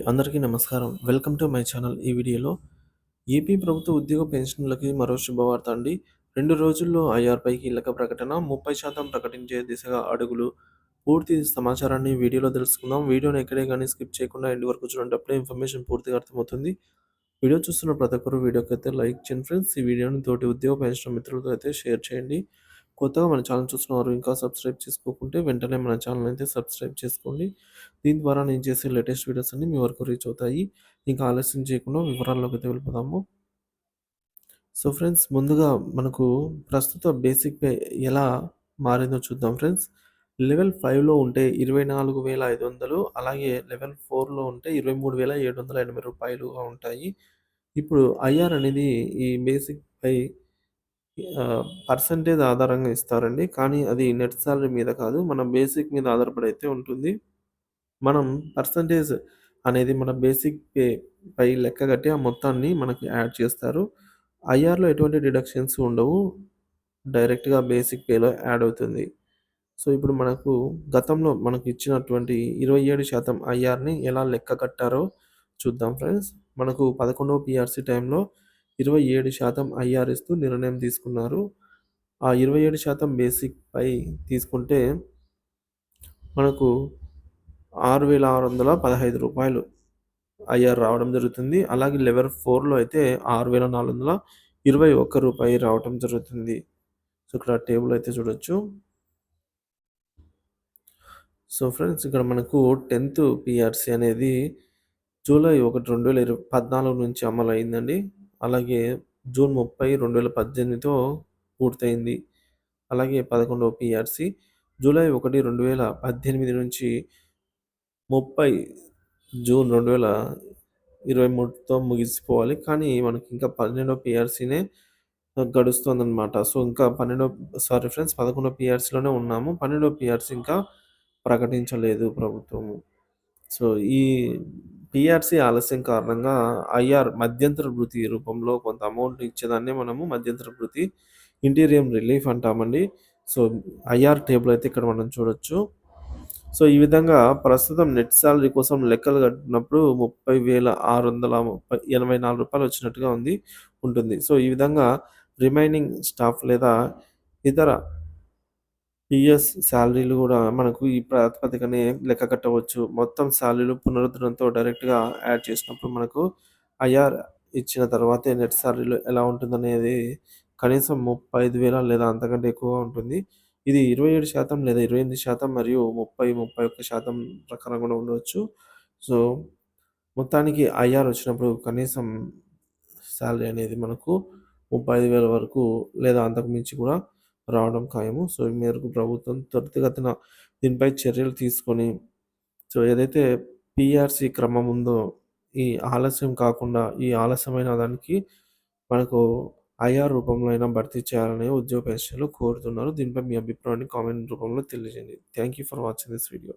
అందరికీ నమస్కారం. Welcome to my channel. ఈ వీడియోలో ఏపీ ప్రభుత్వ ఉద్యోగ పెన్షన్‌లకి మరో శుభవార్త అండి. 2 రోజుల్లో ఐఆర్‌పై కీలక ప్రకటన, 30% ప్రకటించే దిశగా అడుగులు. పూర్తి సమాచారాన్ని వీడియోలో తెలుసుకుందాం. వీడియోని ఎక్కడే గాని స్కిప్ చేయకుండా ఎండ్ వరకు చూడండి. అప్పుడే ఇన్ఫర్మేషన్ పూర్తిగా అర్థమవుతుంది. వీడియో చూస్తున్న ప్రతి ఒక్కరు వీడియోకైతే లైక్ చేయండి ఫ్రెండ్స్. ఈ వీడియోని తోటి ఉద్యోగ పెన్షన్ మిత్రులతో అయితే షేర్ చేయండి. కొత్తగా మన ఛానల్ చూస్తున్నవారు ఇంకా సబ్స్క్రైబ్ చేసుకోకుంటే వెంటనే మన ఛానల్ అయితే సబ్స్క్రైబ్ చేసుకోండి. దీని ద్వారా నేను చేసే లేటెస్ట్ వీడియోస్ అన్నీ మీ వరకు రీచ్ అవుతాయి. ఇంకా ఆలస్యం చేయకుండా వివరాల్లోకైతే వెళ్ళిపోదాము. సో ఫ్రెండ్స్, ముందుగా మనకు ప్రస్తుత బేసిక్ పే ఎలా మారిందో చూద్దాం ఫ్రెండ్స్. లెవెల్ 5లో ఉంటే 24,500, అలాగే లెవెల్ 4లో ఉంటే రూ. 23,780 ఉంటాయి. ఇప్పుడు ఐఆర్ అనేది ఈ బేసిక్ పై పర్సెంటేజ్ ఆధారంగా ఇస్తారండి. కానీ అది నెట్ సాలరీ మీద కాదు. మన బేసిక్ మీద ఆధారపడి అయితే ఉంటుంది. మనం పర్సెంటేజ్ అనేది మన బేసిక్ పే పై లెక్కగట్టి ఆ మొత్తాన్ని మనకి యాడ్ చేస్తారు. ఐఆర్‌లో ఎటువంటి డిడక్షన్స్ ఉండవు. డైరెక్ట్‌గా బేసిక్ పేలో యాడ్ అవుతుంది. సో, ఇప్పుడు మనకు గతంలో మనకు ఇచ్చినటువంటి 27% ఐఆర్‌ని ఎలా లెక్క కట్టారో చూద్దాం ఫ్రెండ్స్. మనకు 11వ పీఆర్‌సీ టైంలో 27% ఐఆర్ ఇస్తూ నిర్ణయం తీసుకున్నారు. ఆ 27% బేసిక్ పై తీసుకుంటే మనకు రూ. 6,615 ఐఆర్ రావడం జరుగుతుంది. అలాగే లెవెల్ 4లో అయితే రూ. 6,421 రావటం జరుగుతుంది. సో, ఇక్కడ టేబుల్ అయితే చూడొచ్చు. సో, ఫ్రెండ్స్, ఇక్కడ మనకు 10థ్ పీఆర్‌సీ అనేది జూలై 1, 2014 నుంచి అమలయిందండి. అలాగే జూన్ 30, 2018తో పూర్తయింది. అలాగే 11వ పీఆర్‌సీ జూలై 1, 2018 నుంచి 30 జూన్ 2023తో ముగిసిపోవాలి. కానీ మనకింకా 12వ పీఆర్‌సీనే గడుస్తోందనమాట. సో, ఇంకా 11వ పీఆర్‌సీలోనే ఉన్నాము. 12వ పీఆర్‌సీ ఇంకా ప్రకటించలేదు ప్రభుత్వము. సో, ఈ పీఆర్‌సీ ఆలస్యం కారణంగా ఐఆర్ మధ్యంతర భృతి రూపంలో కొంత అమౌంట్ ఇచ్చేదాన్నే మనము మధ్యంతర భృతి, ఇంటీరియం రిలీఫ్ అంటామండి. సో, ఐఆర్ టేబుల్ అయితే ఇక్కడ మనం చూడొచ్చు. సో, ఈ విధంగా ప్రస్తుతం నెట్ సాలరీ కోసం లెక్కలు కట్టినప్పుడు రూ. 30,684 వచ్చినట్టుగా ఉంటుంది. సో, ఈ విధంగా రిమైనింగ్ స్టాఫ్ లేదా ఇతర పీఎస్ సాలరీలు గూడా మనకు ఈ ప్రాతిపదికనే లెక్క కట్టవచ్చు. మొత్తం సాలరీలు పునరుద్ధరణతో డైరెక్ట్‌గా యాడ్ చేసినప్పుడు మనకు ఐఆర్ ఇచ్చిన తర్వాతే నెట్ సాలరీలు ఎలా ఉంటుందనేది కనీసం 35,000 లేదా అంతకంటే ఎక్కువగా ఉంటుంది. ఇది 27% లేదా 28% మరియు 30, 31% ప్రకారం గూడా ఉండవచ్చు. సో, మొత్తానికి ఐఆర్ వచ్చినప్పుడు కనీసం సాలరీ అనేది మనకు 35,000 వరకు లేదా అంతకు మించి కూడా రావడం ఖాయము. సో, ఈ మేరకు ప్రభుత్వం త్వరితగతిన దీనిపై చర్యలు తీసుకొని, సో, ఏదైతే పీఆర్‌సీ క్రమం ఉందో, ఈ ఆలస్యం కాకుండా ఈ ఆలస్యమైన దానికి మనకు ఐఆర్ రూపంలో అయినా భర్తీ చేయాలని ఉద్యోగ పెన్షనర్లు కోరుతున్నారు. దీనిపై మీ అభిప్రాయాన్ని కామెంట్ రూపంలో తెలియజేయండి. Thank you for watching this video.